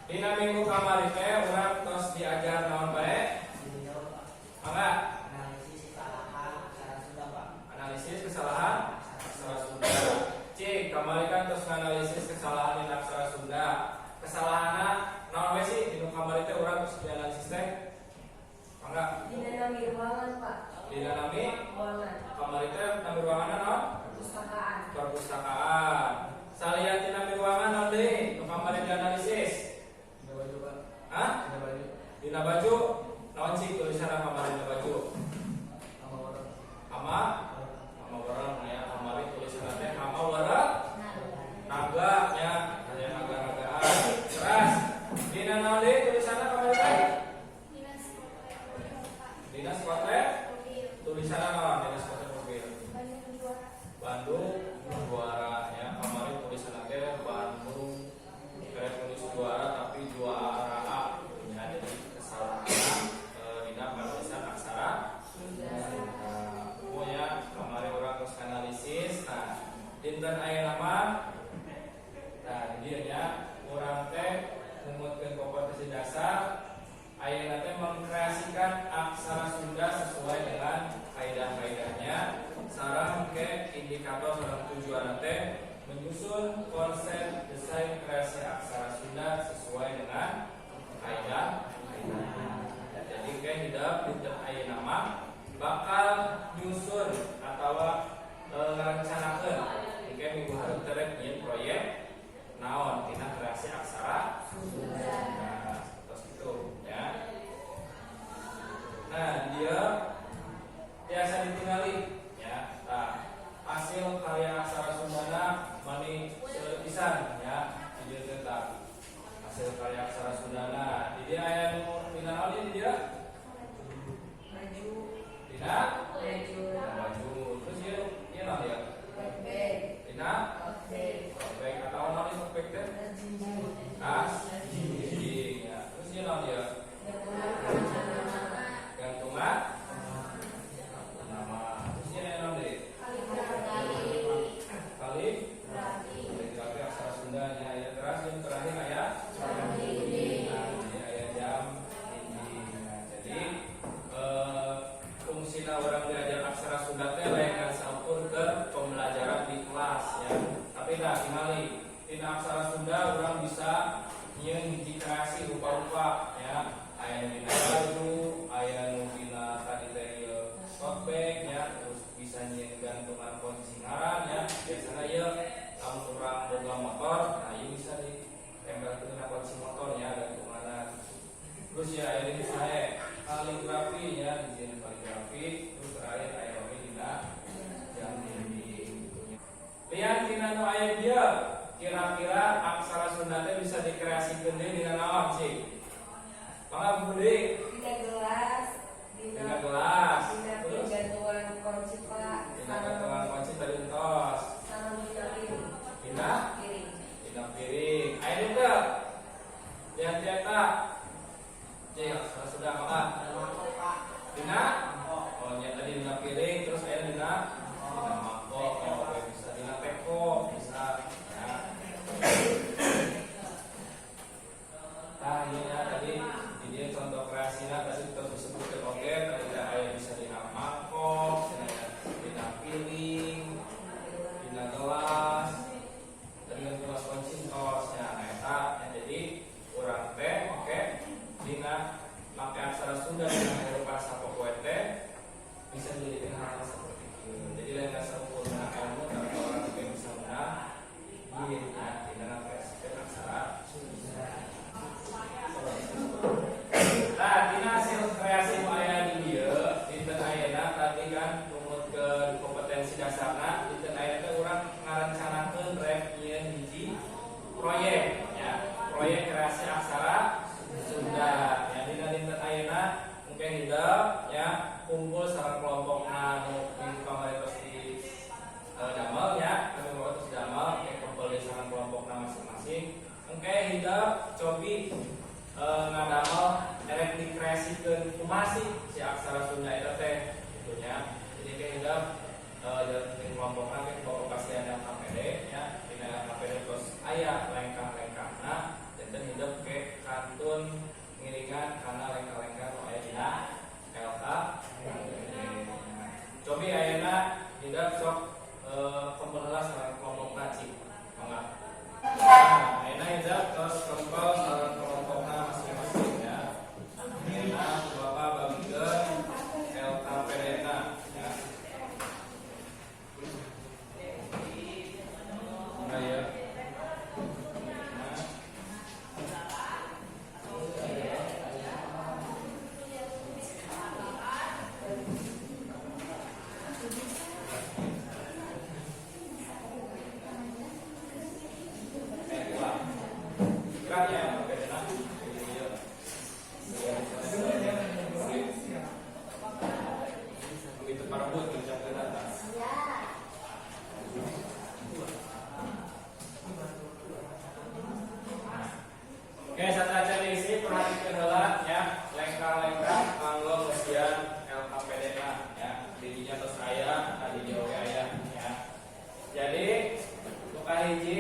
Dina minggu kamari teh urang tos diajar naon bae? Mangga. Analisis kesalahan aksara Sunda, Pak. Analisis kesalahan aksara Sunda. Cik, kamari kan tos nganalisis kesalahan dina aksara Sunda. Kesalahanna naon we sih dina kamari teh urang tos dianalisis teh? Mangga. Dina nami ruangan, Pak. Dina nami Ruangan. kamari teh nami ruanganna naon? Perpustakaan. Perpustakaan. Salian dina nami ruangan naon deui nu kamari dianalisis? Dina baju, Pak. Hah? Dina baju. Dina baju naon sih tulisanna kamari dina baju? Sama orang. Ama wareng ya kamari tulisanna teh ama wareng naga nya aya naga-nagaan. Terus dina naon deui tulisanna kamari teh? Dina spotlight tulisanna naon dina spotlight mobil? Bandung juara ya kamari tulisanna teh Bandung keren tulis juara tapi juara A ya jadi kesalahan dina penulisan aksara pokoknya kamari orang terus analisis. Nah dinten aya nama nah dia nya orang teh ngumutkeun kompetensi dasar ayeuna teh mengkreasikan aksara Sunda sesuai dengan kaidah-kaidahnya sareng ke indikator sareng tujuan teh menyusun konsep desain kreasi aksara Sunda sesuai dengan kaidah-kaidahnya. Jadi ke hidup dinten aya nama bakal nyusun atau ngarencanakeun ke minggu hareup terek nyin proyek naon tina kreasi aksara Sunda. Terus itu ya. Nah, dia biasa ditinggali ya. Nah, hasil karya aksara Sundana mani pisan ya. Di dieu teh hasil karya aksara Sundana. Di dia aya nu dina naon di dia? Maju. Dina Maju. baju. Terus ieu naon dia? Backbag. Dina Backbag. baik atau naon di baik teh? Jinjing. Nas jinjing ya. Terus ieu naon dia? Gantungan nama. Terus ieu naon deui? Kaligrafi aksara Sunda nya aya teras yang terakhir aya dinding. Nah, ini aya jam dinding. Nah, jadi fungsina urang diajar aksara Sunda teh lain kan saukur ke pembelajaran di kelas ya. Tapi dah tingali tina aksara Sunda urang bisa nyieun hiji kreasi rupa-rupa ya. Aya nu dina baju, aya nu dina tadi teh tote bag ya, terus bisa nyieun gantungan kunci ngaran ya. Biasana ieu lamun urang boga motor, nah ieu bisa ditempelkeun ka kunci motor ya gantunganan. Terus ya aya di sae kaligrafi ya, dijieun kaligrafi, terus terakhir aya oge dina jam dinding. Lihat dina nu aya dieu, kira-kira aksara Sunda teh bisa dikreasikeun deui dina naon sih? Mangga Budi. Dina gelas. Dina gelas. Dina Terus gantungan kunci, Pak. dina gantungan kunci tadi entos. Sareng dina piring. Dina Piring. dina piring. Aya nu teu? Lihat-lihat tak? Cek sudah mangga. Dina oh nya tadi dina piring terus aya dina mangkok oh bisa dina teko bisa ya. Nah ini ya tadi ini contoh kreasinya tadi kita disebutkan oke tadi aya bisa dina mangkok, dina piring, dina gelas, dengan gelas kunci tosnya eta jadi urang teh oke dina make aksara Sunda dengan berupa sapopoe teh bisa dijadikan hal seperti itu. Jadi lain sempurna ilmu tapi orang juga bisa menang gitu ya dina kreasikan aksara Sunda. Nah, dina hasil kreasi nu aya di dieu dinten ayeuna tadi kan numutkeun kompetensi dasarna dinten ayeuna teh urang ngarencanakeun rek nyieun hiji proyek ya, proyek kreasi aksara Sunda. Ya dina dinten ayeuna mungkin hidup ya kumpul sareng kelompokna nu minggu kamari tos di damel ya, kami mau tos damel ke kumpul di sareng kelompokna masing-masing. Engke hidup cobi ngadamel erek dikreasikeun kumaha sih si aksara Sunda eta teh gitu nya. Jadi ke hidup di kelompokna ke lokasi ada KPD ya, dina KPD terus aya lengkah-lengkahna dan hidup ke Oke, sasaja diisi perhatikan heula ya, lengkah-lengkah kanggo ngeusian LKPD na ya. Didinya tos aya, tadi di oge aya ya. Jadi nu kahiji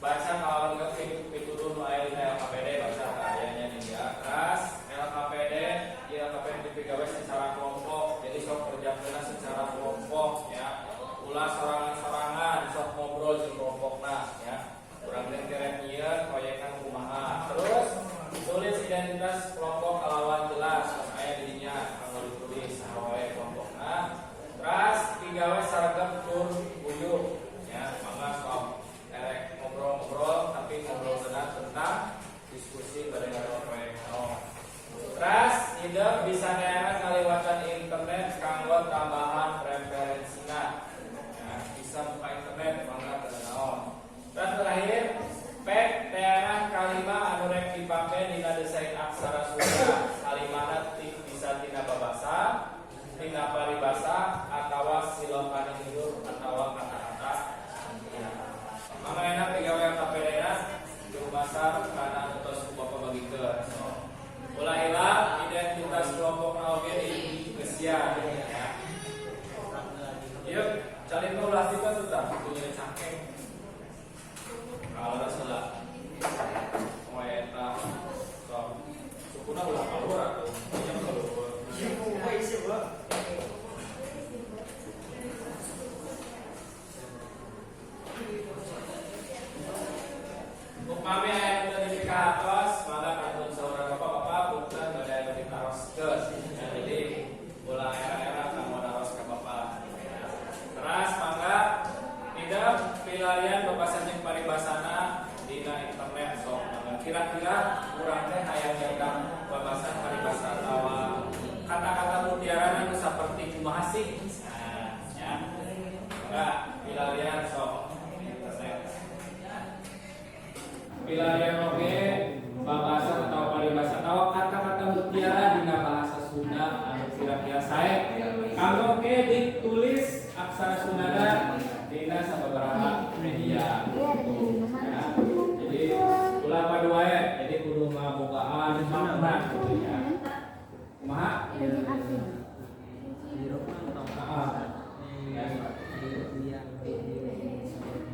baca kalau pitutur nu aya dina LKPD baca ayatnya di atas. LKPD di pegawai secara kelompok. Jadi sok kerjakeunna secara kelompok ya. Ulah sorangan-sorangan, sok ngobrol jeung kelompokna ya. Urang teh kerek nyieun proyekan kumaha. Terus tulis identitas kelompok kalawan jelas, aya di dinya kanggo ditulis saha wae kelompokna. Terus pegawai sareng tur buyuk ya, mangga sok erek ngobrol-ngobrol tapi ngobrol tentang diskusi bareng-bareng proyek. Terus hidup bisa neangan ngaliwatan internet kanggo tambahan referensina. Ya, bisa buka internet mangga teu naon. Dan terakhir, pek teangan kalima anu rek dipake dina desain aksara Sunda. Kalimana bisa tina babasa, tina paribasa, atawa silokan hidup atawa kata-kata. Mangga enak pegawai KPD-na di Masar kana tos Bapak bagikeun. Ulah heula identitas kelompok oge di geusieun ya. Yuk, cari ulah kita tuh tah punya cangkeng. Kalau salah, mau eta, so, sukuna ulah keluar atau yang keluar. Upami aya nu di atas, maka kantun saudara bapak-bapak punten badai beri taroskeun. Jadi ulah era-era kanggo naros ka bapak. Teras mangga tidak pilarian babasan jeung paribasana dina internet sok. Kira-kira urang teh hayang nyeunang babasan paribasa atawa kata-kata mutiara anu saperti kumaha sih? Nah, ya. Mangga pilarian sok internet. Pilarian oge babasan atau paribasa atawa kata-kata mutiara dina bahasa Sunda anu kira-kira sae. Kanggo oge ditulis aksara Sundana dina sababaraha media. Ya. Jadi ulah padu wae, jadi kudu ngabogaan makna gitu ya. Kumaha?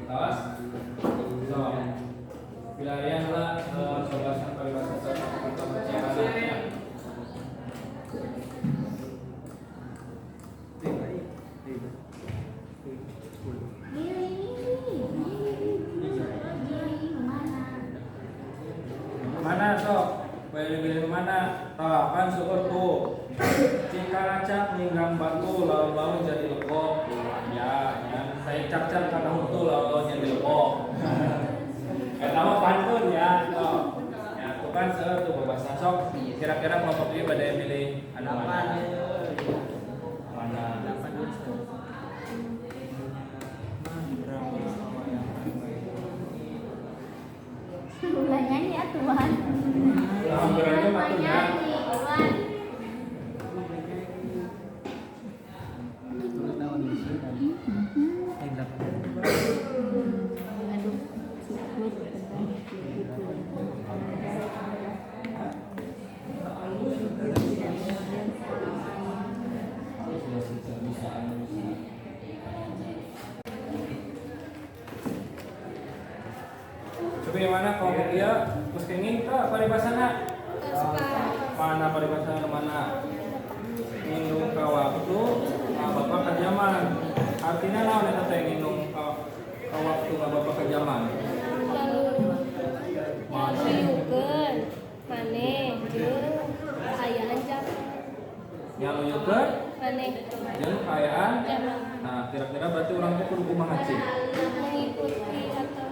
Terus so pilarian lah babasan paribasa atau kata-kata ya. Mana sok? Pilih mana? Kan syukur tuh. Cikaracak ninggang batu lalu-lalu jadi lekok. Ya. Saya cak-cak karena hutu lalu-lalu jadi lekok. Pertama pantun ya. Ya, itu kan tuh bahasa sok. Kira-kira kelompok ini pada milih anu mana? Mana? Ulah nyanyi atuan. Hampir aja matunya. Bagaimana kalau dia terus kenging ke paribasana? Mana paribasana mana? Ngindung ka waktu, bapak ka zaman. Artinya naon eta teh ngindung ka waktu bapak ka zaman? Ngaluyukeun maneh jeung kaayaan zaman. Ngaluyukeun Maneh jeung kaayaan. zaman Nah, kira-kira berarti urang teh kudu kumaha cing? mengikuti atau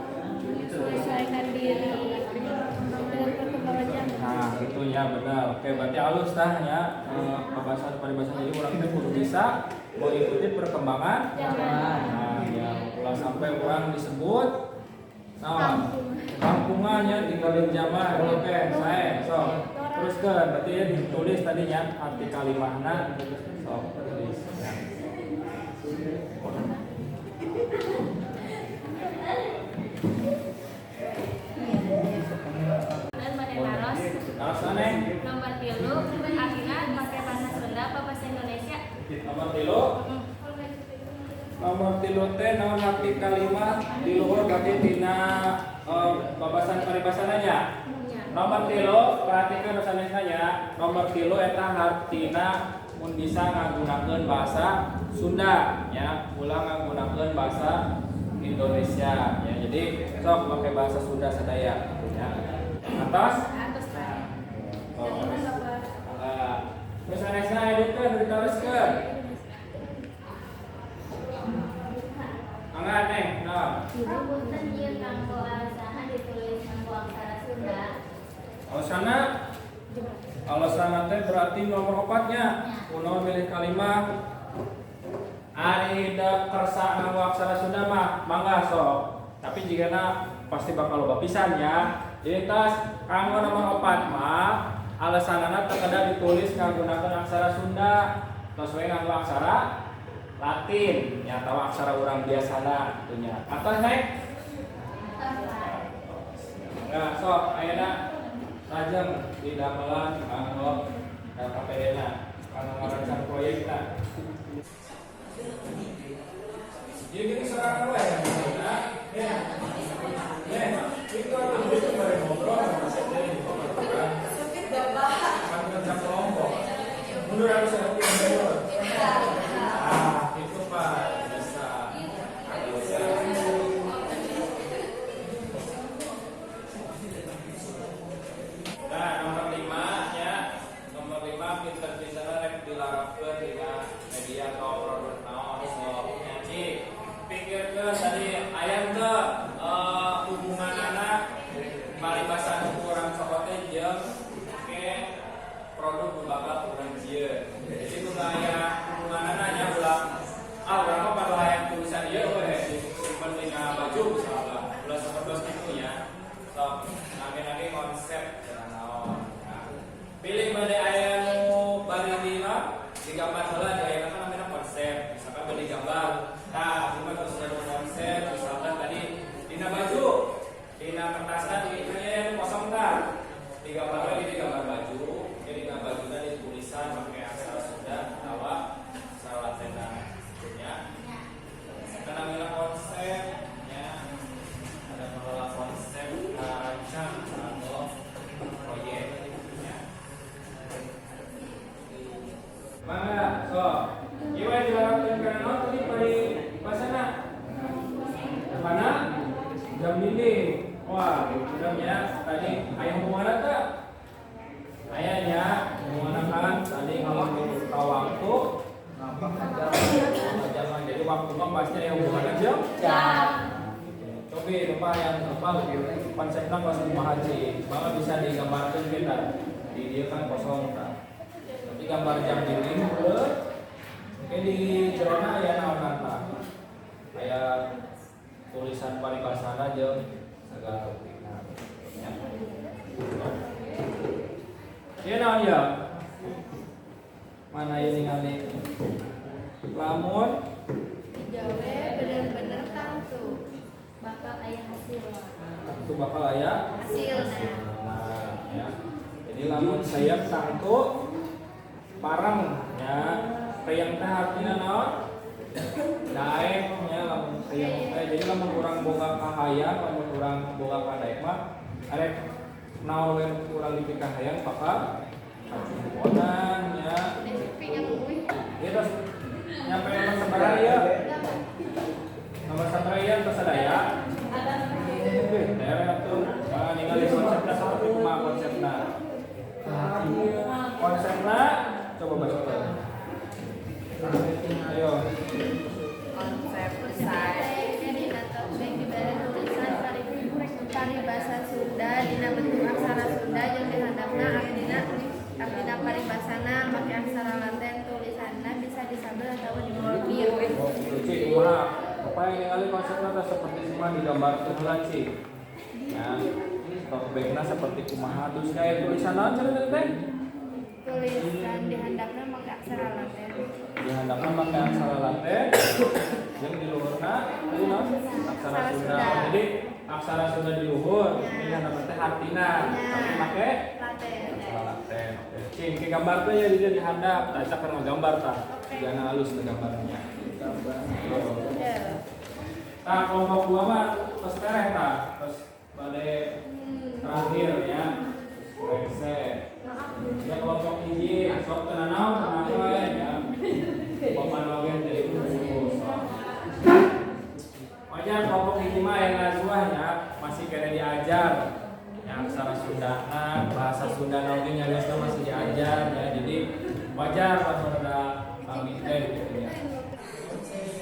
menyesuaikan diri dengan perkembangan zaman. Nah, gitu ya benar. Oke, berarti halus tah ya. Pembahasan paribasan jadi orang teh kudu bisa mengikuti perkembangan Zaman. Nah, ya ulah sampai orang disebut kampungannya tinggalin zaman. Oke, saya so teruskan. Berarti ya ditulis tadinya arti kalimahna. So, tulis. Ya. ngaos. Ngaos neng. Nomor 3 artinya pakai bahasa Sunda apa bahasa Indonesia? Nomor 3. Nomor 3 teh naon arti kalimat di luhur berarti tina babasan paribasananya. Nomor 3 perhatikan nusanesanya. Nomor 3 eta artina mun bisa ngagunakeun bahasa Sunda ya, ulang ngagunakeun bahasa Indonesia ya. Jadi sok pakai bahasa Sunda sadaya ya. Atas oh. Terus sanesna editkeun dituliskeun. Angga neng, nah. Punten ieu kanggo alasan ditulis kanggo aksara Sunda. Alasana teh berarti nomor 4-nya. Kuno milih kalimat ari da kersa nganggo aksara Sunda mah mangga sok. Tapi jigana pasti bakal loba pisan ya. Jadi tas kanggo nomor 4 mah alasanana teu kada ditulis nggunakeun aksara Sunda. Tos we nganggo aksara Latin ya atau aksara urang biasana gitu nya. Atas naik. Ya, sok ayeuna lajeng di damelan kanggo KPD-na kanggo ngarancang proyekna. Jadi gini sekarang gue ya. Itu itu bare ngobrol kan kelompok. Mundur harus ada mundur. Itu Pak bisa. Nah, nomor 5 ya. Nomor 5 pinter-pinterna rek dilarapkeun dina media atau produk naon so. Jadi pikirkeun tadi aya teu hubunganana paribasan urang sakote jeung ke produk nu bakal urang jieun. Jadi kudu aya hubunganana nya ulah urang mah pada hayang tulisan ieu we simpen dina baju misalnya. Ulah sapertos kitu nya. Sok nage-nage konsep pilih bade aya nu bari di gambar heula aya kan namanya konsep. Misalkan bade gambar. Nah, cuma terus ada konsep misalkan tadi dina baju, dina kertasna di aya kosong tah. Di gambar lagi di gambar baju, jadi dina bajuna di tulisan pakai aksara Sunda atawa aksara Latin nya. Kan namanya konsep nya. Ada mengelola konsep rancang atau proyek. Mangga, so. Ieu dilarapkeun kana naon tadi bari basana? Mana? Jam dinding. Wah, jamnya tadi aya hubunganna teh? Aya nya hubunganna tadi ngalamun ka waktu. Jam. Jadi waktu mah pasti aya hubunganna jam. Coba lupa yang konsepna pas kumaha haji. Mangga bisa digambarkeun kita. Di dieu kan kosong tah. Gambar jam dinding di jerona aya naon tah aya tulisan paribasana jeung segala topikna ya naon ya mana ieu ningali lamun Jawe bener-bener tangtu bakal aya hasil. itu bakal aya Hasilnya. nah ya jadi lamun saya tangtu parang ya kayang teh artina naon daek nya lamun kayang teh jadi lamun urang boga kahayang lamun urang boga kadaek mah arek naon we urang dipikah hayang bakal kacuponan nya ieu terus nyampe nomor sabaraha ya nomor sabaraha ya terus sadaya daerah atuh ningali konsepna saperti kumaha konsepna konsepna coba baca. Ayo. Konsep besar. Paribasa Sunda dina bentuk aksara Sunda jeung dihandapna artina paribasana make aksara Latin tulisanna bisa disabel atau dibolkir. Cik, kumaha? Apa yang ningali konsepna teh seperti kumaha digambarkeun heula, Cik? Ya. Topikna seperti kumaha terus kayak tulisan naon cenah teh? Tulisan dihandapna make aksara Latin. Dihandapna make aksara Latin jeung di luhurna naon? Aksara Sunda. Jadi aksara Sunda di luhur, ini dihandapna teh artina, tapi make Cing, ke gambar tuh ya dia dihadap, tak cak kan gambar tak, jangan halus ke gambarnya. Nah, kelompok dua mah terus tereh tak, terus balik terakhir ya, reset. Ya kelompok hiji, sok tenanau, tenanau ya, pemanawan dari rumus. Wajar kelompok hiji mah yang ngajuahnya masih kena diajar. Yang aksara Sundana, bahasa Sunda nanti nyariosnya masih diajar ya, jadi wajar kalau ada kami gitu ya.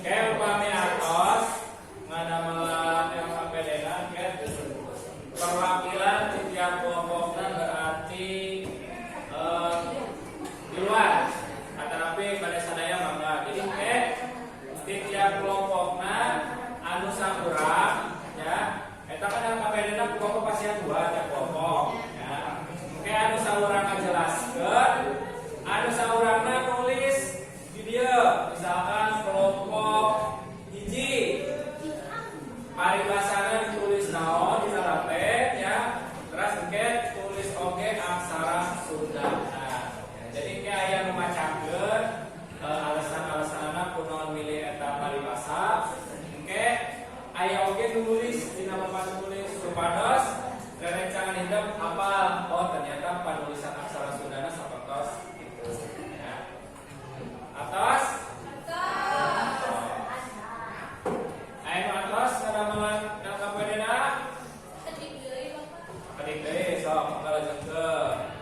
Kayak upami atos ngadamalan yang sampai dengan perwakilan setiap kelompoknya berarti di luar tapi pada sadaya mangga. Jadi setiap kelompoknya anu sakurang ya. Eta kan yang kabedena kelompok pasti dua ada kelompok ya. Oke, anu saurang ngajelaskeun, anu saurangna nulis di dieu. Misalkan kelompok hiji paribasana ditulis naon di laten ya. Terus engke tulis oge aksara Sunda. Nah, jadi engke aya nu macakeun alasan-alasanna kunaon milih eta paribasa. Engke aya oge nulis dina papan tulis supados rerencangan hidup apa ternyata penulisan aksara Sundana sapertos gitu ya. Atas aya atas ngadamelan yang kapedena kedik deui sok ngalajengkeun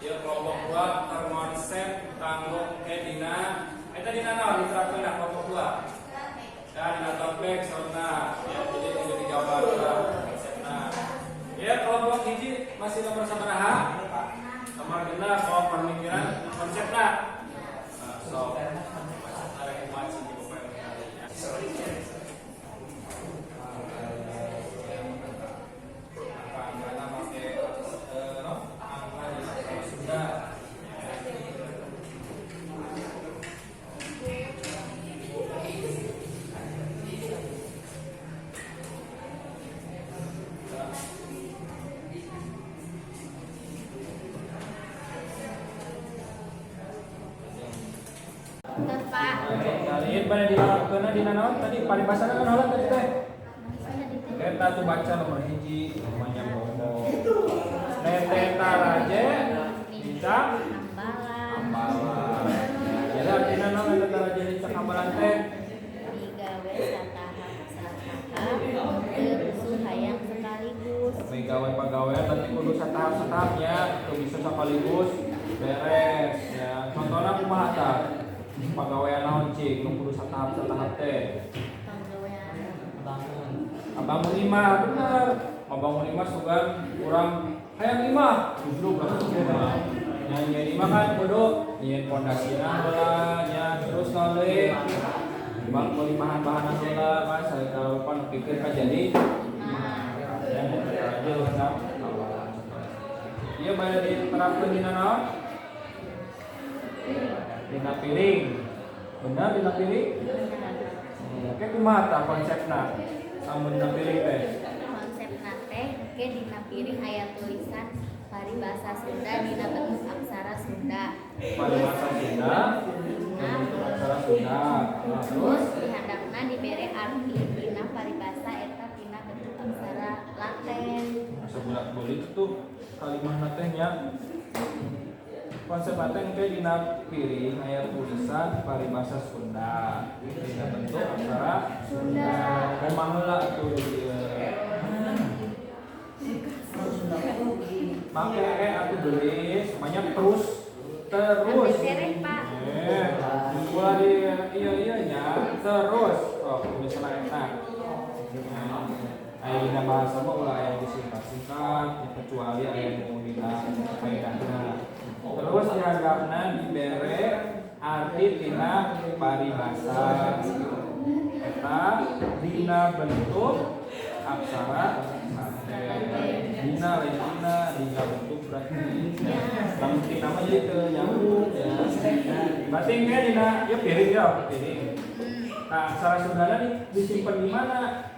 ieu kelompok 2 terkonsep kanggo dina eta dina naon diterapkeun kelompok 2 dan topik sauna ya, jadi tidak digambarkan konsepna ya. Kelompok hiji masih nomor sabaraha? Nomor 6 soal pemikiran konsepna. Nah, so ada informasi di buku ya. Angka pakai angka di Sunda. Pak. Kalian pada dina naon tadi paribasana kan naon tadi teh? Eta tuh baca nomor hiji namanya Bobo. Neteta raje bisa ambalan. Jadi artinya naon neteta raje bisa ambalan teh? Digawe satahap teu hayang sekaligus. Gawe pagawean tapi kudu satahap-satahapnya, kudu bisa sekaligus beres ya. Contohna kumaha tah? Pagawean naon cik, nu kudu satahap-satahap teh. Bangun 5 bener. Bangun 5 sugan kurang hayang 5 justru lah. Nyanyi 5 kan kudu nyiin pondasina heula nya terus kali bang beli bahan-bahan heula kan saya tahu pan pikir kan jadi yang aja lengkap. Ieu bade diterapkeun dina naon? Dina piring. Benar dina piring? Oke kumaha tah konsepna? Samun dina piring teh. Konsepna teh ke dina piring aya tulisan paribasa Sunda dina bentuk aksara Sunda. Paribasa Sunda. Bentuk aksara Sunda. Terus dihadapna dibere arti dina paribasa eta dina bentuk aksara Laten. Sebelah boleh itu kalimat teh nya. Konsep Laten ke dina piring aya tulisan paribasa Sunda. Dina bentuk aksara Sunda. Memang heula atuh dieu. Make atuh gelis, banyak terus. Pak. Mulai di iya nya terus. Oh, misalnya enak. Ayeuna bahasa mah ulah aya disingkat-singkat, kecuali aya nu dina faedahna. Terus dianggapna dibere arti tina paribasa. Eta dina bentuk aksara dina lain dina bentuk berarti lamun tina mah jadi teu nyambung ya. Berarti engke dina ya piring ya piring. Nah, aksara Sundana disimpan di mana?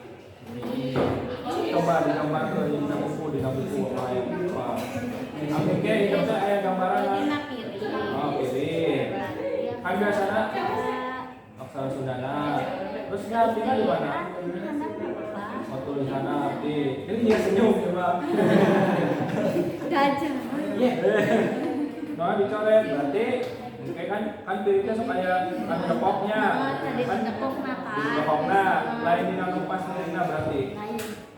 Coba digambar ke dina buku apa ya? Oke, itu aya gambaran. Dina piring kan biasanya aksara Sundana. Terus artinya di mana? Oh, tulisannya arti. Ini dia senyum coba. Gajah. Iya. Nah, dicoret berarti kayak kan pilihnya supaya kan nepoknya. Tadi Kan tepuk mata. nepokna, lain dina numpas dina berarti.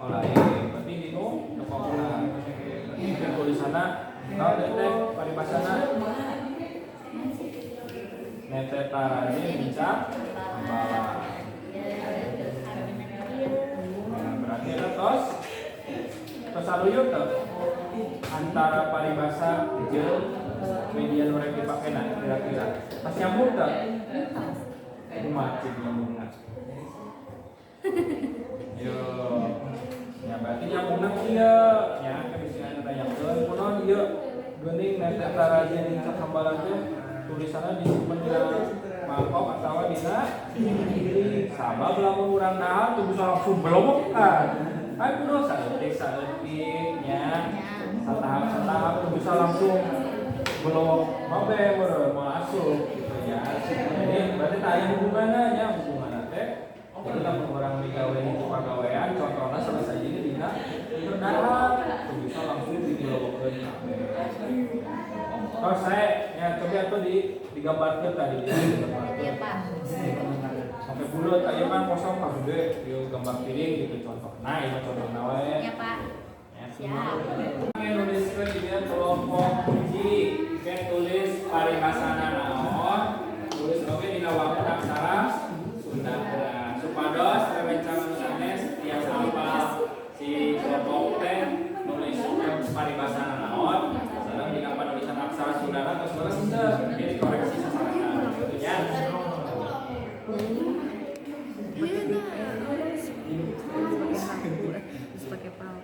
Oh lain, berarti dinu nepokna. Ini tulisannya tahu teh paribasana. Nete taraje bincang ambala. Nah, berarti ada tos saruyut tuh antara paribasa jeung media nu rek dipakena kira-kira. Pas nyambung tuh. Kumaha cing nyambungna. Yo. Ya berarti nyambungna kieu nya kan bisa nanyakeun kunaon ieu geuning nete taraje bincang ambala teh tulisannya disimpan di mangkok atau dina sabab lamun urang dahar tuh bisa langsung belobok kan kudu saeutik-saeutiknya satahap-satahap tuh bisa langsung belobok babe mau asup gitu ya. Jadi berarti tak aya hubunganna nya hubunganna teh jadi lamun urang digawe di pagawean contohna selesai jadi dina berdahar tuh bisa langsung dibelobokkeun kabeh. Oh saya ya coba tuh digambarkan tadi ya digambarkan. Iya Pak. Sampai bulat aja kan kosong pas gede yuk gambar piring gitu contoh. Nah ini contoh nawe. Iya Pak. Siap. Nuliskeun di dia kelompok hiji ke tulis paribasana naon tulis oge dina wangun aksara Sunda. Supados rerencangan sanes tiasa hafal si kelompok teh nulis paribasana naon sareng dina penulisan aksara Sundana terus leres teu jadi koreksi sasaran gitu nya. Pakai pau.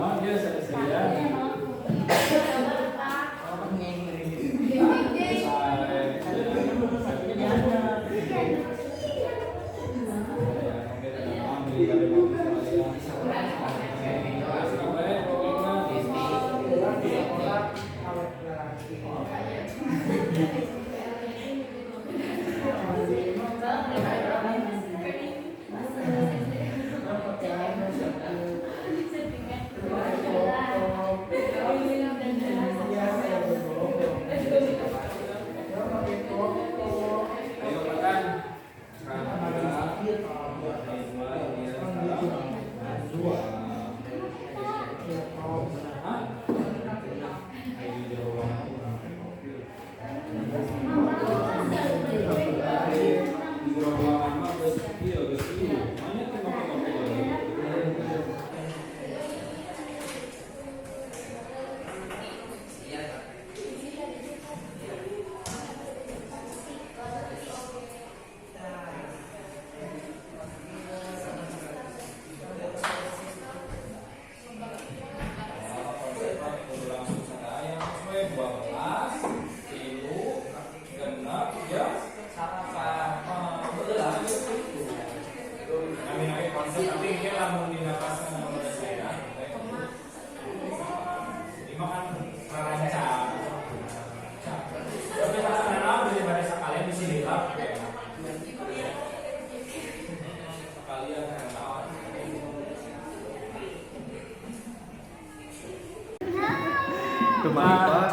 Oh dia sedia.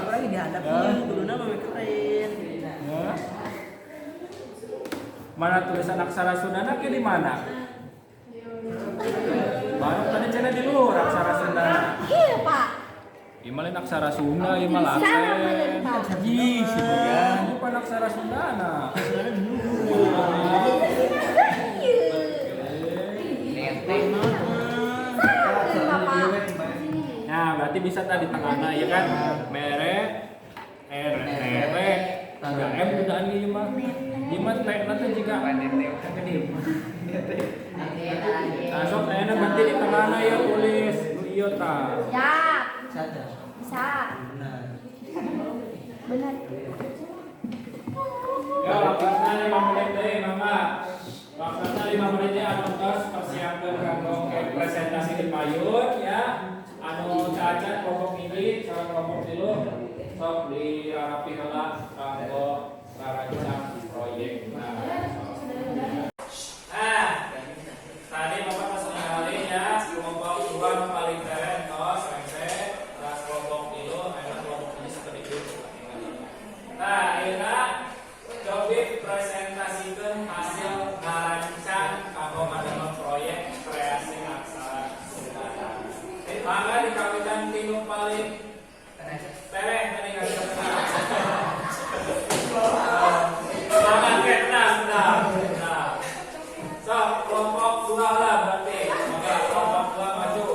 Lagi dihadapin, guruna mah keren. Mana tulisan aksara Sundana ke di mana? Baru tadi cenah di luar aksara Sundana. Iya Pak. Imalin aksara Sunda, imal Sana Aceh. mana Pak? Ih, sih bukan. Bukan aksara Sundana. Nah, berarti bisa tadi tengahnya ya kan? Mere Enggak M udah ini mah. Lima teh nanti jika nah sok enak berarti di tengahna ya tulis iya ta. Ya, Sadar. bisa. Benar. Benar. Ya waktunya 5 menit deh mama. Waktunya 5 menit ya terus persiapkan kanggo presentasi di payun ya. Anu cacat kelompok ini cara kelompok dulu sok dirapi heula kanggo ngarancang proyek. Tadi Bapak masuk kali ya kelompok 2 paling keren tos rese terus kelompok dulu enak kelompok ini seperti itu. Nah, akhirnya coba presentasikan hasil ngarancang kanggo ngademel proyek kreasi aksara Sunda. Mangga dikawitan tinu paling tereng tadi nggak bisa semangat kena sudah. So, kelompok 2 lah berarti. Oke, kelompok 2 maju.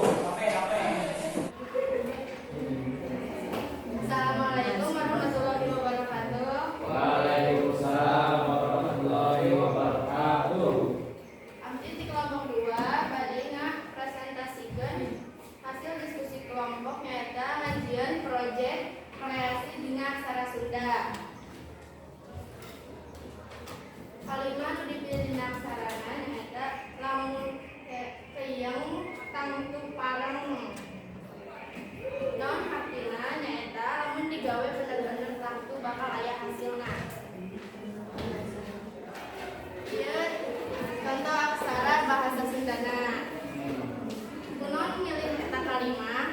Assalamualaikum warahmatullahi wabarakatuh. Waalaikumsalam warahmatullahi wabarakatuh. Abdi di kelompok 2 bade presentasikan hasil diskusi kelompok nyata ngajian proyek kreasi dina aksara Sunda. Kalimat nu dipilih dina aksarana nyata lamun keyeng tangtu pareng. Non artina nyata lamun digawe bener-bener tangtu bakal aya hasilna. Ieu contoh aksara bahasa Sundana. Kunon milih eta kalimat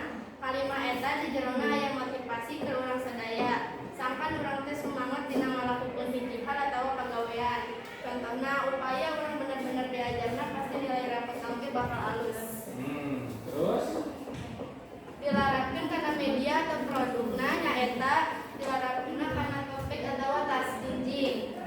eta di jerona aya motivasi ke urang sadaya. Sampan urang teh semangat dina ngalakukeun hiji hal atawa pagawean. Contohna upaya urang bener-bener diajarna pasti nilai rapot nanti bakal alus. Terus Dilarapkeun kana media atau produkna nyaeta dilarapkeunna kana topik atawa tas jinjing.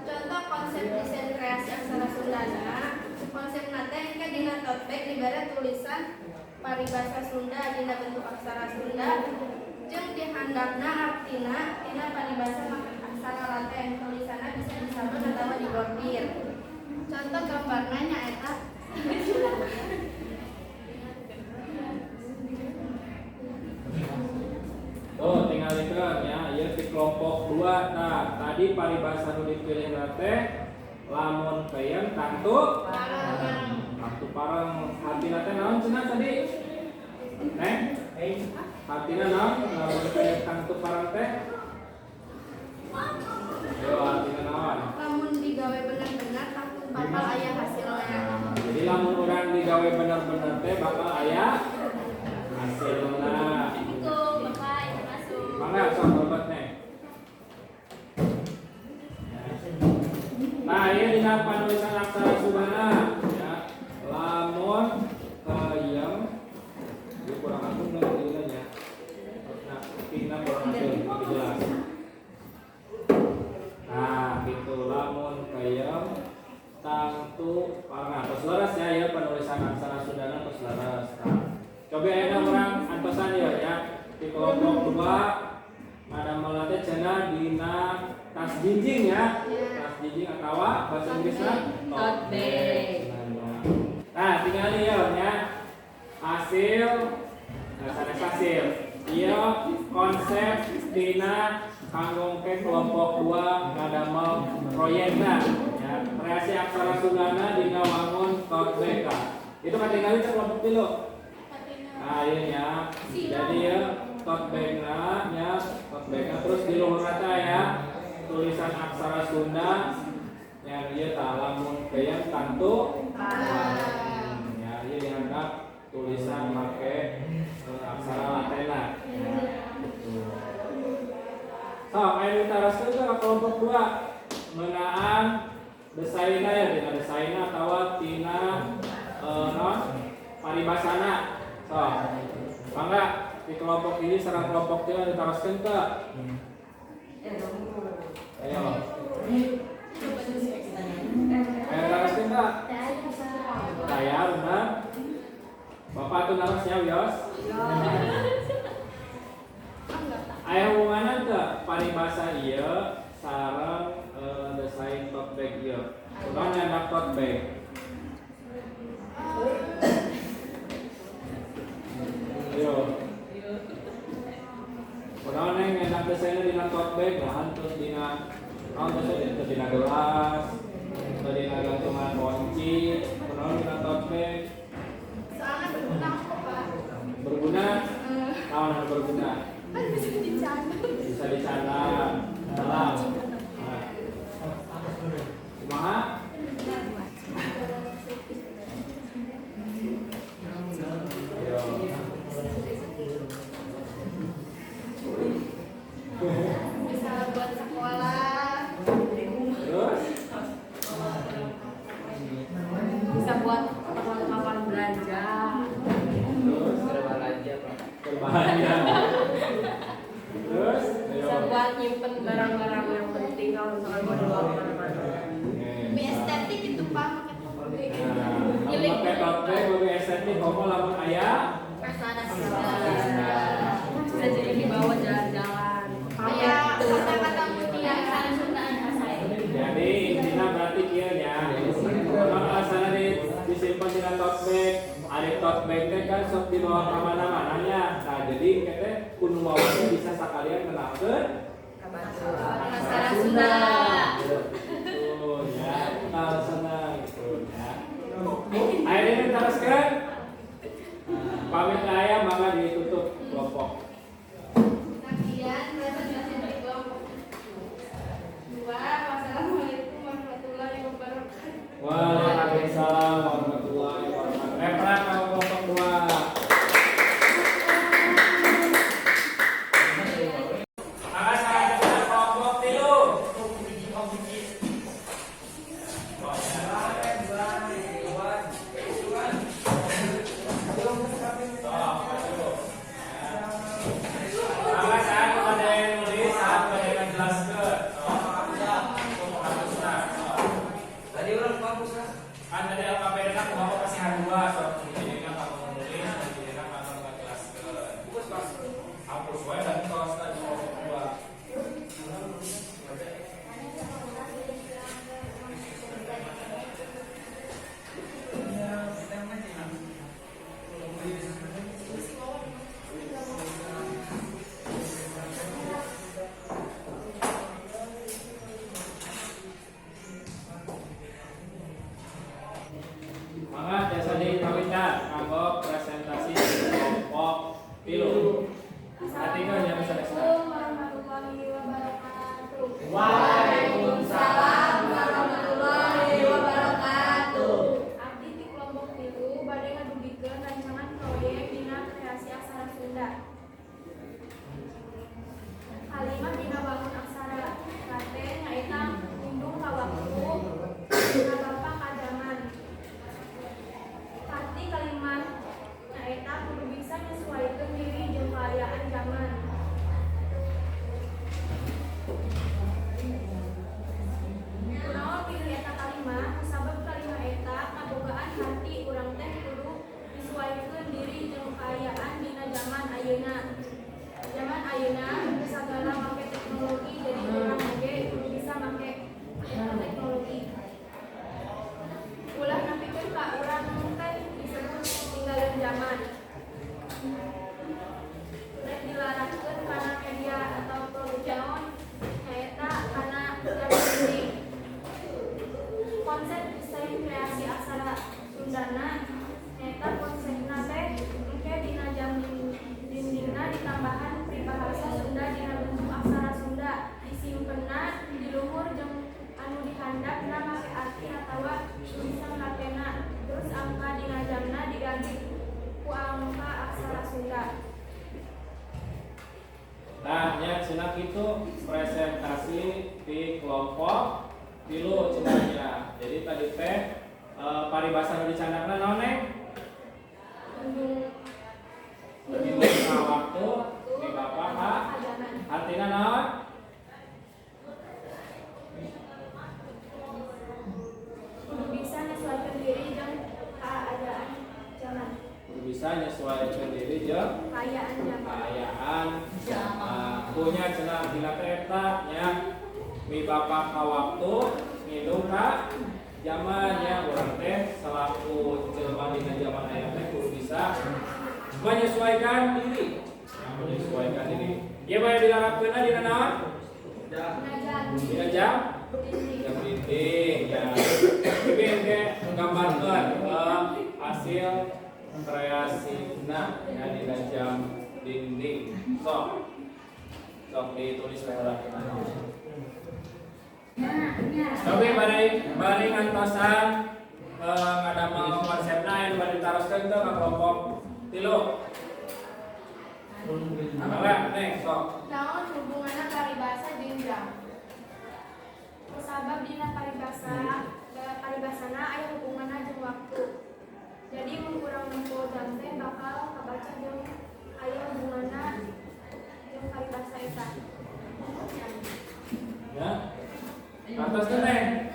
Contoh konsep desain kreasi aksara Sundana. Konsep nate engke dina topik dibere tulisan paribasa Sunda dina bentuk aksara Sunda jeung dihandapna artina dina paribasa make aksara Laten. Tulisanna bisa disaben atawa dibordir. Contoh gambarna nyaeta tuh tinggal dikeun ya, ieu di kelompok 2. Nah, tadi paribasa nu dipilih teh lamun peuyeun tangtu tangtu pareng. Hatina teh naon cenah tadi? Neng? Hatina naon? Lamun peuyeun tangtu pareng teh? Yo, hatina naon? lamun digawe bener-bener tangtu bakal aya hasilnya. Jadi lamun urang digawe bener-bener teh bakal aya hasilna. Itu Bapak itu masuk. Mangga sok obat neng. Nah, ini dina panulisan aksara Sundana ya. Lamun kayem ieu kurang aku nang dina nya. Nah, tina kurang aku lebih jelas. Nah, gitu lamun kayem tangtu parang tos leres ya penulisan aksara Sundana tos leres. Nah, coba enak orang antosan ya di kelompok 2 ada melatih cenah dina tas jinjing ya. Tas jinjing atau bahasa Inggrisnya tote bag. Nah, tinggal ya hasil sanes hasil. Ieu konsep dina kanggo ke kelompok 2 ngadamel proyekna ya. Kreasi aksara Sundana dina wangun tote bag. Itu katingali kelompok dulu. Nah, iya ya. Jadi ya tote bag-na nya, tote bag-na terus di luhur rata ya. Tulisan aksara Sunda yang ieu tah lamun peuyeun tangtu ya ieu dianggap tulisan make aksara Latenna. So, aya ditaraskeun ka kelompok 2 meunaan desainna ya dina desainna atawa tina non paribasana. So, mangga di kelompok ini serang kelompok dia ditaraskeun ke. Ayo. Ayo taraskeun ka. Saya benar. Bapak tuh narasnya Wios. tote bag? Ayo. Kunaon neng enak desainnya dina tote bag, bahan terus dina terus dina gelas, terus dina gantungan kunci, kunaon dina tote bag? Soalnya berguna kok Pak. Berguna? Naon anu berguna? Kan bisa dicantum. Bisa dicanang. Salam. Nah. Kumaha? Bisa buat sekolah. Terus? Bisa buat perlengkapan belanja. Terus? Berbahaya. Terus? Bisa Ayo. buat nyimpen barang-barang yang penting kalau misalkan mau dibawa kemana-mana. Lebih estetik itu Pak pakai tote bag. Nah, pakai tote bag lebih estetik, komo lamun aya. Persada Bisa jadi dibawa jalan-jalan. kayak kata-kata mutia sana Sunda saya. Jadi intinya berarti kieu nya. Kalau alasana disimpan di tote bag, ada tote bag teh kan sok dibawa ka mana-mana nya. Nah, jadi kete kudu bawa bisa sakalian kenalkeun Aksara Sunda. Tuh ya, kenal senang gitu ya. Ayo ini teruskan. Pamit aya maka ditutup kelompok. Sekian presentasi dari kelompok 2. Wassalamualaikum warahmatullahi wabarakatuh. Waalaikumsalam warahmatullahi wabarakatuh. Repra kalau kelompok 2. Maka selanjutnya kelompok 3. Maka saat ada yang nulis, saat ada yang jelaskan. Tadi orang bagus lah. Kan tadi LKPD kan bapak pasti H2 soal pendidikan kamu menulis pendidikan kamu menjelaskan. Bagus pas hapus wae dan kelas tadi kelompok 2. Maka jasa dikawinkan kanggo presentasi kelompok 3. Artikel yang bisa Assalamualaikum warahmatullahi wabarakatuh. Waalaikumsalam warahmatullahi wabarakatuh. Abdi di kelompok 3 bade ngadugikeun rancangan proyek dina kreasi aksara Sunda. Kalimat dina bangun aksara kate nyaeta lindung ka waktu dina bapa ka zaman. Arti kalimat nyaeta kudu bisa nyesuaikeun diri jeung kaayaan zaman. Kunaon pilih eta kalimat? Sabab kalimat eta kabogaan hati urang teh kudu nyesuaikeun diri jeung kaayaan dina zaman ayeuna. Zaman ayeuna sagala make teknologi jadi urang oge kudu bisa make teknologi. Ulah napikeun ka urang teh disebut tinggalan zaman. Rek dilarangkeun kana media atau produk naon nyaeta kana yang penting. Konsep desain kreasi aksara Sundana nyaeta konsepna teh engke dina jam dindingna ditambahan pribahasa Sunda dina bentuk aksara Sunda disimpenna di luhur jeung anu dihandapna make arti atawa tulisan latena terus angka dina jamna diganti ku angka aksara Sunda. Nah, nya cenah itu presentasi di kelompok 3 cenahnya. Jadi tadi teh paribasa nu dicandakna naon neng? Lindung waktu di bapa ha. Artina naon? Kudu bisa nyesuaikan diri jeung keadaan zaman. Kudu bisa nyesuaikan diri jeung Kaayaan zaman. kaayaan punya cenah dina kereta nya mi bapa ka waktu ngidung ka zaman ya urang teh selaku jelema dina zaman aya teh kudu bisa menyesuaikan diri. Menyesuaikan diri. Ieu bae dilarapkeunna dina naon? Dina jam dinding ya. Oke nggambarkeun hasil kreasina ya dina jam dinding. Sok ditulis heula. Tapi bari ngantosan ngadamel konsepna anu bari ditaroskeun teh ka kelompok 3. Mangga neng sok. Naon hubunganna paribasa jeung jam? Kusabab dina paribasana aya hubunganna jeung waktu. Jadi mun urang nempuh jam teh bakal kabaca jeung aya hubunganna jeung paribasa eta. Ya. Atas tuh neng.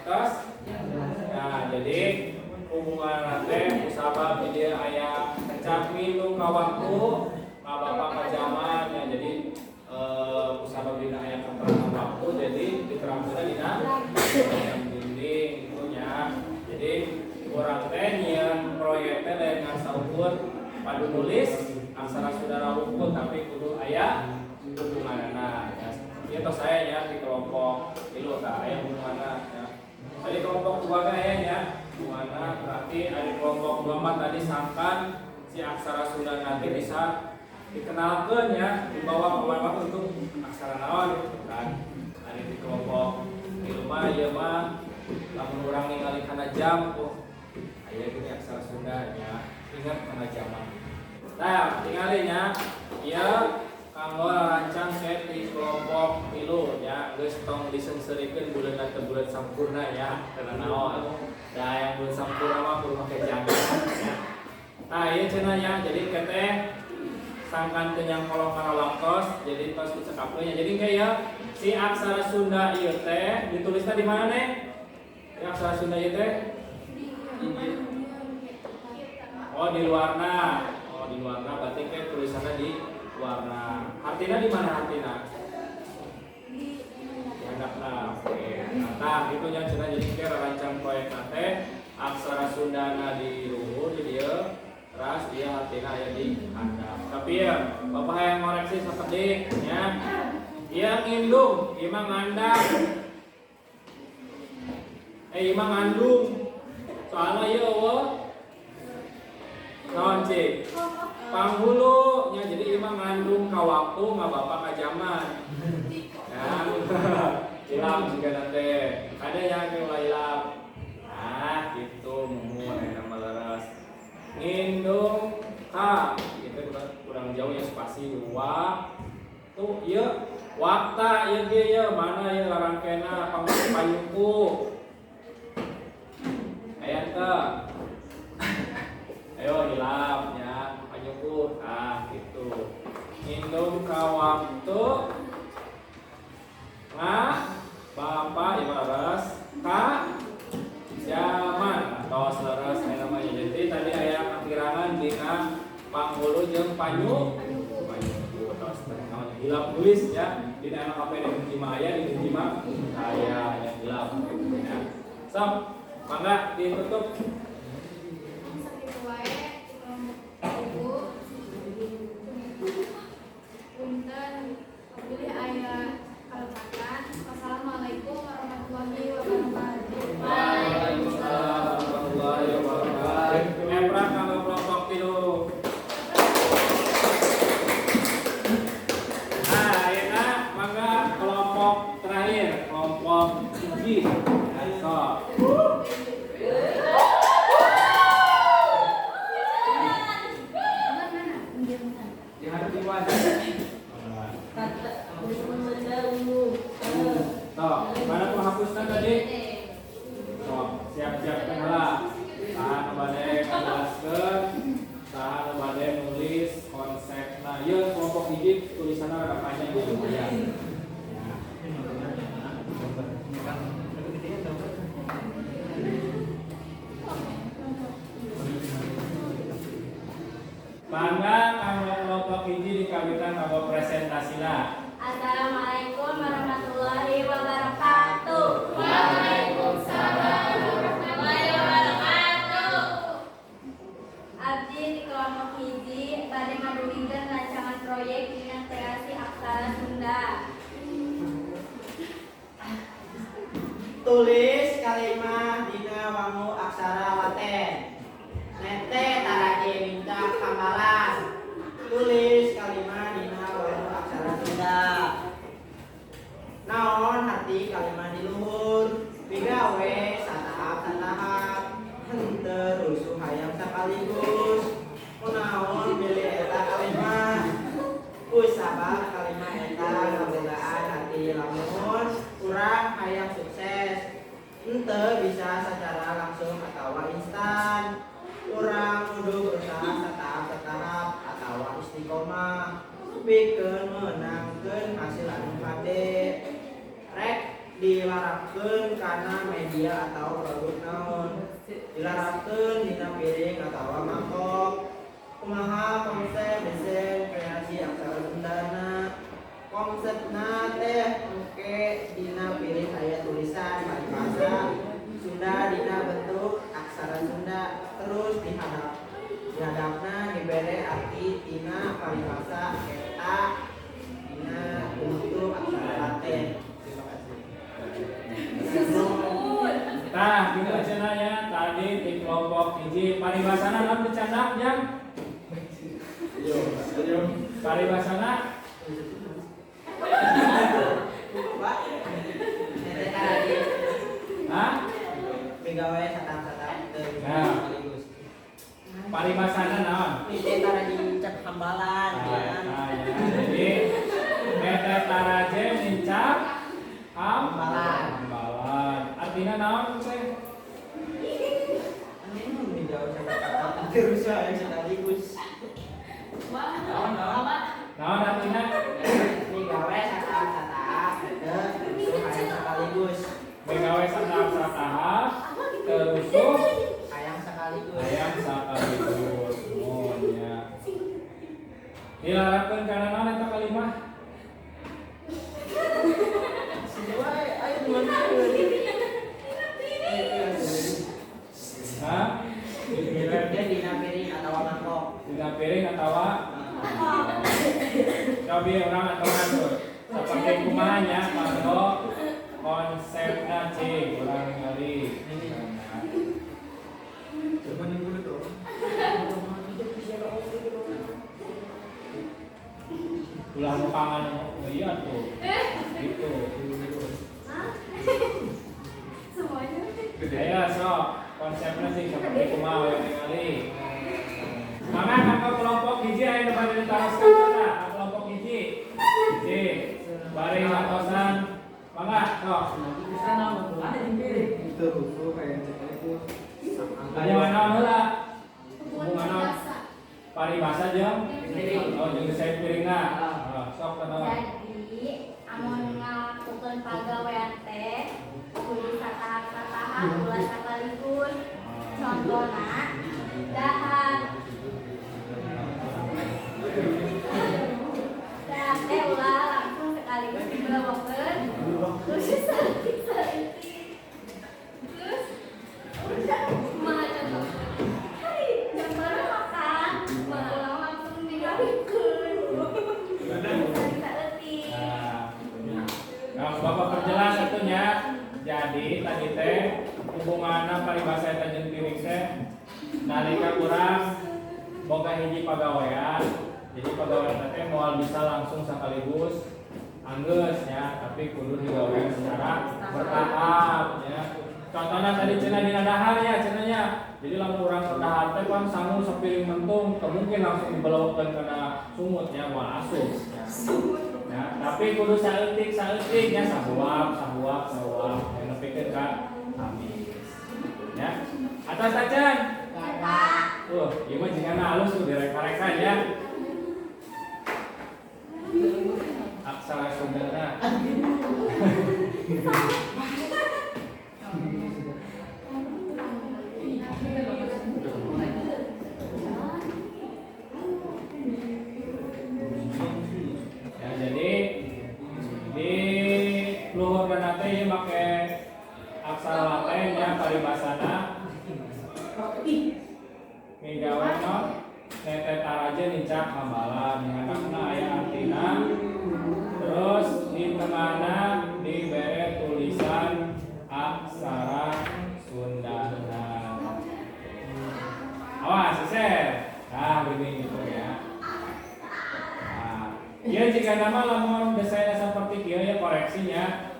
Atas. Nah, jadi hubungan teh kusabab di dia aya kecapi nu ka waktu, ka bapak ka zaman ya. Jadi kusabab dina aya keterangan waktu jadi diterangkeun dina jam dinding gitu nya. Jadi urang teh nyieun proyek teh lain ngasaukur padu nulis aksara saudara unggul tapi kudu aya hubunganna ya. Ieu tos saya ya di kelompok 3 tah aya hubunganna ya. Tadi kelompok 2 aya nya hubunganna berarti ada kelompok 2 mah tadi sangkan si aksara Sunda nanti bisa dikenalkeun ya dibawa ke untuk aksara naon gitu kan. Ada di kelompok 3 mah ieu mah lamun urang ningali kana jam aya gini aksara Sunda nya ingat kana jaman. Nah, tingalinya ieu kanggo rancang set di kelompok 3 ya geus tong disengseurekeun buleunna teh buleun sampurna ya kana naon. Da yang buleun sampurna mah kudu make jangan ya. Nah, ieu cenah ya jadi keteh sangkan teu nyang kolong langkos jadi tos dicekapeun nya. Jadi kayak si aksara Sunda ieu teh ditulisna di mana nih? Ya aksara Sunda ieu teh oh di luarna. Oh di luarna berarti kayak tulisannya di warna. Artinya di mana artinya? Di handapna. Oke. Nah, itu nya cenah jadi ke rancang proyek teh aksara Sundana di luhur jadi ieu ras dia artinya aya di handap. Tapi ya Bapak yang ngoreksi sakedik nya. Ieu ngindung, ieu mah ngandap. Ieu mah ngandung. Soalnya ieu eueuh naon cik? Panghulu nya jadi ieu mah ngandung ka waktu ngabapak ka zaman. Ya. Hilap juga nanti. Ada yang ulah hilap. Nah, gitu mumun aya leres. Ngindung ka itu kurang jauh ya spasi 2. Tuh ieu wakta ieu ge ieu mana ieu larangkena payungku. Aya teh. Ayo hilap ya payungku. Ah gitu. Ngindung ka waktu bapak ibarat ka zaman atau seleras namanya. Jadi tadi aya kakirangan dina panghulu jeung panyuk tos namanya hilap nulis ya dina anak HP di hentima aya di hentima aya yang hilap ya. Sok mangga ditutup. Sakitu wae ibu punten pilih aya kalepatan. Wassalamualaikum warahmatullahi wabarakatuh. Waalaikumsalam warahmatullahi wabarakatuh. Epra kanggo kelompok 3. Nah, ayeuna mangga kelompok terakhir, kelompok 7. Sok. Dihadapi wajah. Toh, mana penghapusnya tadi? Toh, siap-siap heula. Tahan bade ngajelaskeun, tahan bade nulis konsepna. Ieu kelompok 1 tulisanna rada panjang ya lumayan. Mangga kanggo kelompok 1 dikawitan kanggo presentasina. Assalamualaikum warahmatullahi wabarakatuh. Waalaikumsalam. sekaligus kunaon milih eta kalimat kusabab kalimat eta ngabedaan hati lamun urang hayang sukses henteu bisa secara langsung atawa instan urang kudu berusaha satahap-satahap atawa istiqomah pikeun meunangkeun hasil anu kade rek dilarapkeun kana media atau produk naon dilarapkeun dina piring atawa mangkok kumaha konsep desain kreasi aksara Sundana konsepna teh engke dina piring aya tulisan bahasa Sunda dina bentuk aksara Sunda terus dihadapna dibere arti tina paribasa eta dina bentuk aksara Latin. Nah, gitu cenah ya. Tadi di kelompok hiji paribasana naon dicandak jang? Paribasana Pak, nete tadi hah? migawe satap-satap teu Nah. sekaligus. Paribasana naon? Ini tara dicap hambalan kan. Nah, ya. Jadi mete taraje nincak Hambalan. hambalan. Artinya naon teh? Anu migawe satap-satap terus aya sekaligus. Naon artinya? Migawe satap-satap teu hayang sekaligus. Megawe satahap terusuk Hayang sekaligus. hayang sakaligus. Oh nya. Dilarapkeun kana naon eta kalimah? Semua ayo gimana? Hah? Dia dina piring atawa mangkok. Dina piring atawa cobi orang atau ngatur seperti kumanya kalau konsepnya cing orang ngali ulah pangan iya tuh gitu ayo so konsepnya sih seperti kumaha yang ngali mana kakak kelompok hiji ayo depan dari taraskan kita kelompok hiji bari ngatosan mangga sok hanya mana heula hubungan naon paribasa jeung oh jeung desain piringna sok katawa Jadi, amun ngalakukeun pagawean teh kudu satahap-satahap ulah sakaligus. Contohna dahar. Dahar teh ulah langsung sekaligus dibeleweukeun. Terus saeutik-saeutik. Terus udah kumaha contohna? Hai, contohna makan, ulah langsung digabikeun. Nah, Bapak perjelas atunya. Jadi tadi teh hubunganna paribasa eta jeung piring teh nalika urang boga hiji pagawean. Jadi pagawean teh moal bisa langsung sekaligus anggeus ya, tapi kudu digawean secara bertahap ya. Contohnya tadi cenah dina dahar ya cenahnya. Jadi lamun urang dahar teh kan sangu sapiring mentung, mungkin langsung dibeleweukeun kana sumut ya moal asup ya. Ya, tapi kudu saeutik ya sahuap yang nepikeun ka habis. Ya. Atas acan. Ieu mah jigana halus tuh direka-reka ya. Aksara Sundana. Ya, jadi di luhur dan teh make aksara Latin ya paribasana migawe no nete taraje nincak hambalan nganakna aya artina terus di tengahna dibere tulisan aksara Sundana. Awas ser. Nah, begini gitu ya. Ya jika nama lamun desainnya seperti kieu ya koreksinya.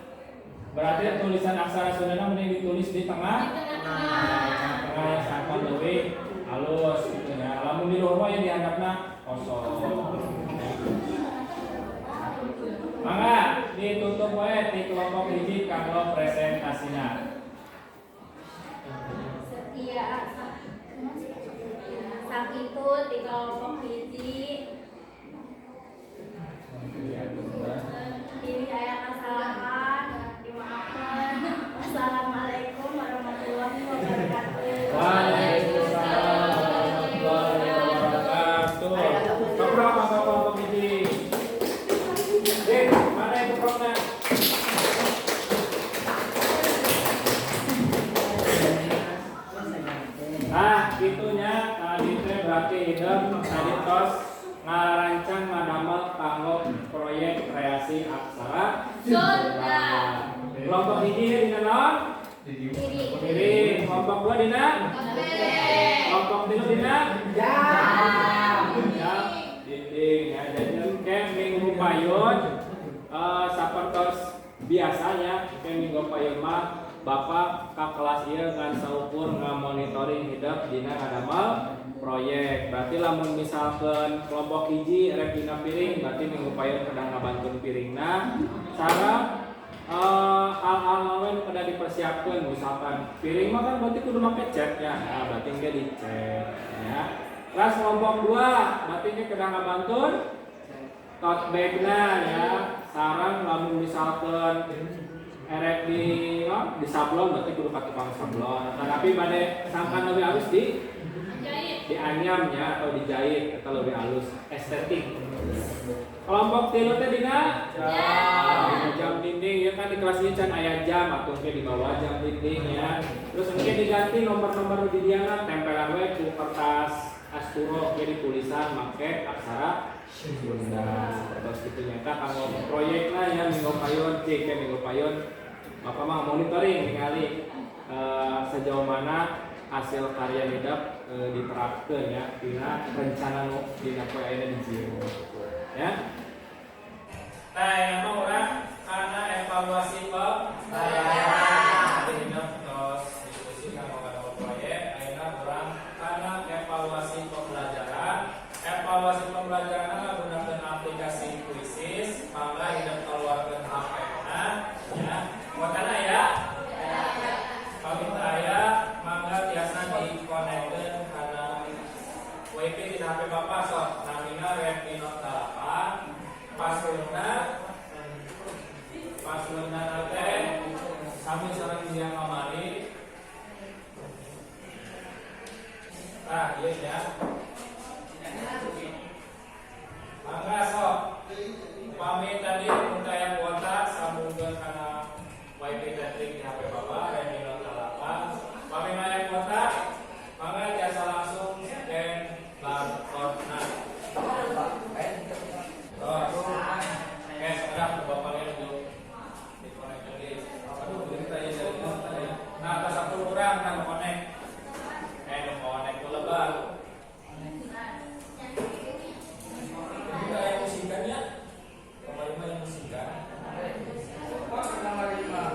Berarti tulisan aksara Sundana mending ditulis di tengah. Tengah yang sangat lebih halus Ya, sakitu di kelompok hiji. Ini ayat kesalahan, dimaafkan. Wassalamualaikum warahmatullahi wabarakatuh. Waalaikumsalam warahmatullahi wabarakatuh. Keberapa kelompok ini? Mana yang keberapa? Nah, gitunya tadi teh berarti hidup tadi tos ngarancang ngadamel kanggo proyek kreasi aksara Sunda. Kelompok hiji dina naon? Kiri. Kelompok dua dina? Kelompok tilu dina? Jam. Dinding ya. Jadi kayak minggu payun sapertos biasanya kayak minggu payun mah Bapak ka kelas ieu ngan saukur ngamonitoring hidup dina ngadamel proyek. Berarti lamun misalkan kelompok hiji rek dina piring berarti minggu payun kedang ngabantuin piringna. Cara hal-hal lain pada dipersiapkan, misalkan piring mah kan berarti kudu make cat ya. Nah, berarti ge dicek ya. Terus kelompok 2 berarti ge kedang ngabantuin tote bagna ya. Sarang lamun misalkan erek di sablon berarti kudu ka tukang sablon. Tapi bade sangkan lebih halus dianyam ya atau dijahit atau lebih halus estetik. Kelompok tilu teh dina jam dinding ya kan di kelas ini can aya jam atau di bawah jam dinding ya. Terus mungkin diganti nomor-nomor di diana tempelan we ku kertas asturo jadi tulisan make aksara Sunda. Terus kitu nyata kanggo proyekna ya minggu payun cek minggu payun Bapak mah monitoring ningali sejauh mana hasil karya hidup diterapkan ya dina rencana nu dina poe ayeuna di jieu ya. Nah, yang mau orang karena evaluasi pembelajaran dina tos diskusi kanggo ngadamel proyek ayeuna urang karena evaluasi pembelajaran. Evaluasi pembelajaran menggunakan aplikasi Quizzes, mangga hidup keluarkan HP-na ya. Makana ya. Paminta aya mangga tiasa dikonekkeun kana WiFi di HP Bapak sok namina Redmi Note 8. Passwordna teh sami sareng dia kamari. Nah, ieu ya. Mangga sok upami tadi mun aya kuota sambungkeun kana WiFi tethering di HP Bapak Redmi Note 8. Upami aya kuota mangga jasa langsung scan barcode-na. Sudah Bapak lihat dulu dikonek lagi. Aduh, kita ya jadi. Nah, ada 10 orang yang konek. Konek dulu lebar. Kita yang musikannya. Kemarin yang musikan. Kemarin musik bawa.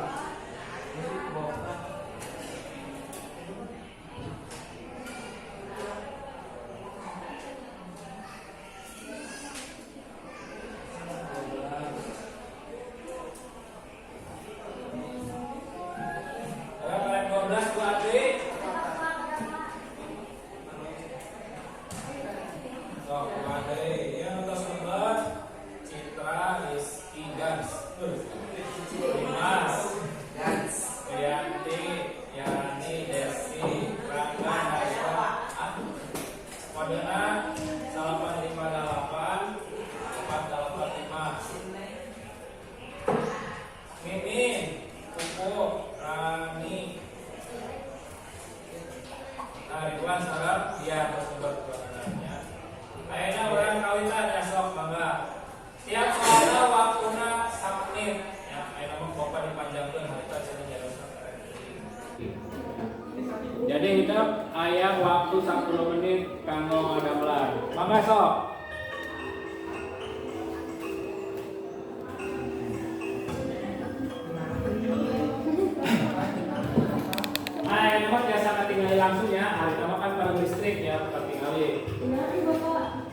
Jadi hidup aya waktu 10 menit kanggo ngadamelan. Mangga sok. Nah, ini mah biasa ketinggalan langsung ya. Hari pertama kan pada listrik ya, ketinggalan.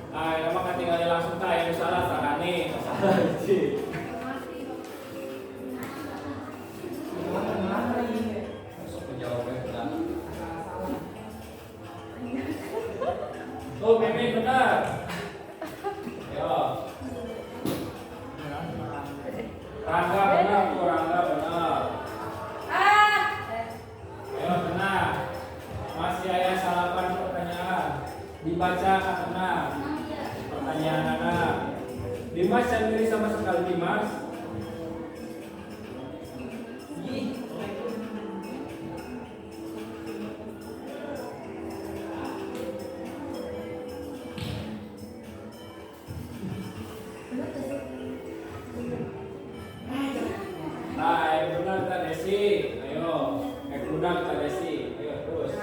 Nah, ini mah ketinggalan langsung ta yang salah sarane, salah sih. Oh, Mimin benar. Yo. Rangga benar tuh, Rangga benar. Ayo tenang. Masih ada salapan pertanyaan. Dibaca tenang. Pertanyaan anak. Dimas sendiri sama sekali Dimas. Nah, benar Kak Desi. Ayo, benar Kak Desi. Ayo terus.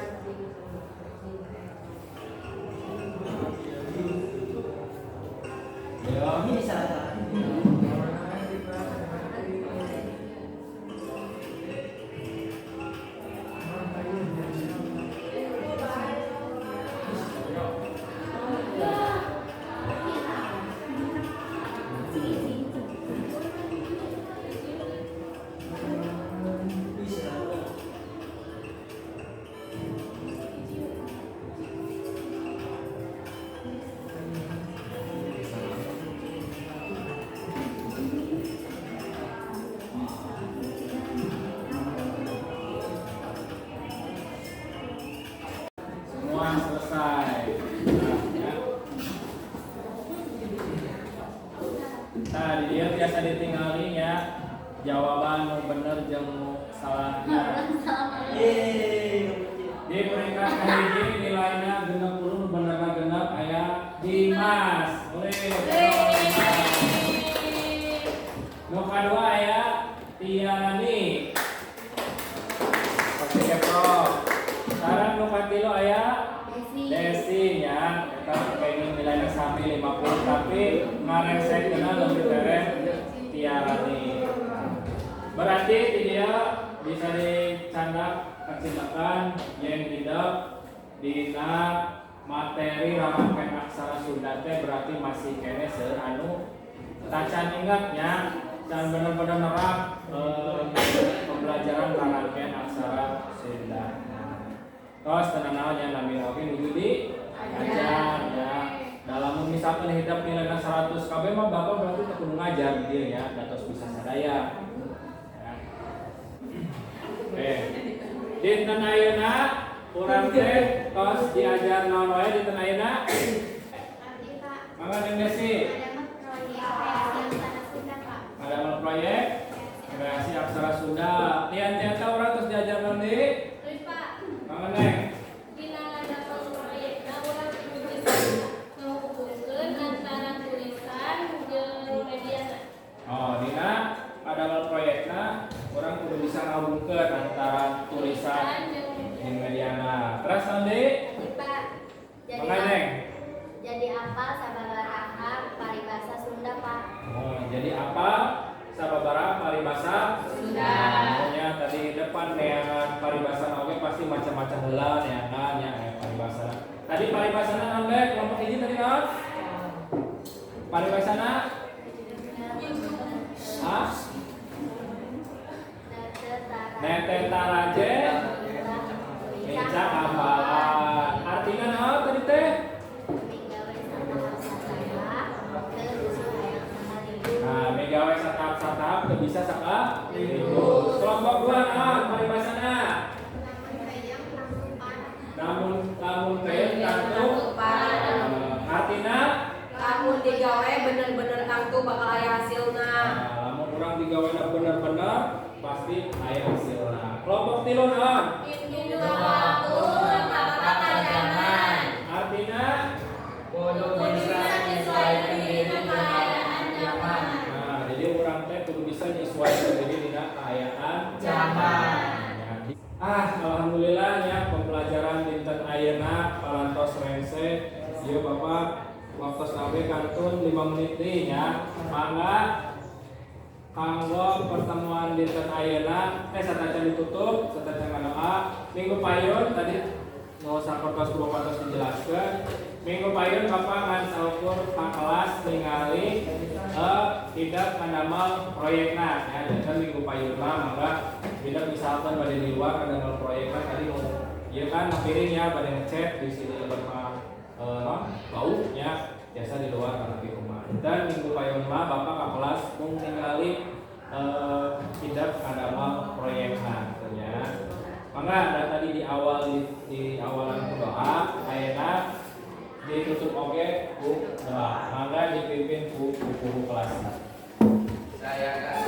Ayo. Ini salah. Semua selesai. Nah, ya. Nah, di dia biasa ditinggalin ya. Jawaban nu bener jeung nu salahnya. Di peringkat kahiji nilainya 60 benerna genep aya Dimas. Nu kadua aya Tiarani. Pakai keprok. Sekarang nu katilu aya Desi ya. Kita pengen nilainya sampai 50 tapi ngaresek kena lebih tereng Tiarani. Berarti dia bisa dicandak kecimakan yang tidak dina materi ramakan aksara Sunda teh berarti masih kene seanu tacan ingatnya dan benar-benar nerap pembelajaran ramakan aksara Sunda. Terus tenang nami oke nuju di ajar ya. Dalam misalkan hidup nilainya 100 KB mah Bapak berarti teu kudu ngajar dia ya, datos bisa sadaya. Dinten ayeuna urang teh tos diajar naon wae dinten ayeuna? Mangga Neng Desi. Ada mau proyek kreasi aksara Sunda. Tian eta urang tos diajar naon deui? Mangga Neng. Oh, dina ada proyekna orang kudu bisa ngahubungkeun antara tulisan jeung mediana. Terus nanti jadi apa sababaraha paribasa Sunda, Pak? Oh, jadi apa sababaraha paribasa Sunda? Maksudnya tadi depan neangan paribasa oge pasti macam-macam heula neangan ya paribasa. Tadi paribasana naon bae? Kelompok hiji tadi naon? Paribasana Netetaraje Eca hafalan. Artinya naon tadi teh? Nah, megawe satahap teu bisa saka ribu. Kelompok dua naon paribasana? Namun kayak kartu artinya Lamun digawe bener-bener tangtu bakal aya hasilna. lamun urang digawe bener-bener pasti aya hasilna. Kelompok tilu naon? Artinya Kudu bisa menyesuaikan diri dengan keadaan zaman. nah, jadi urang teh kudu bisa nyesuaikan diri dengan keadaan Zaman. Alhamdulillah ya pembelajaran dinten ayeuna parantos rense. Ieu Bapak waktu sampai kantun 5 menit nih ya. Mangga kanggo pertemuan dinten ayeuna sataca ditutup, sataca ngadoa. Minggu payun tadi mau sapertos kumaha dijelaskeun. Minggu payun Bapak ngan saukur ka kelas ningali tidak ngadamal proyekna ya. Dan minggu payun mah mangga tidak misalkan pada di luar ada proyekna tadi mau ieu kan piring ya pada ngechat di sini Bapak baunya biasa di luar karena di rumah. Dan minggu payung mah bapak ke kelas mung ningali tidak ngadamel proyekna katanya. Mangga ada tadi di awalan doa ayeuna ditutup oge ku doa. Mangga dipimpin ku guru kelas. Saya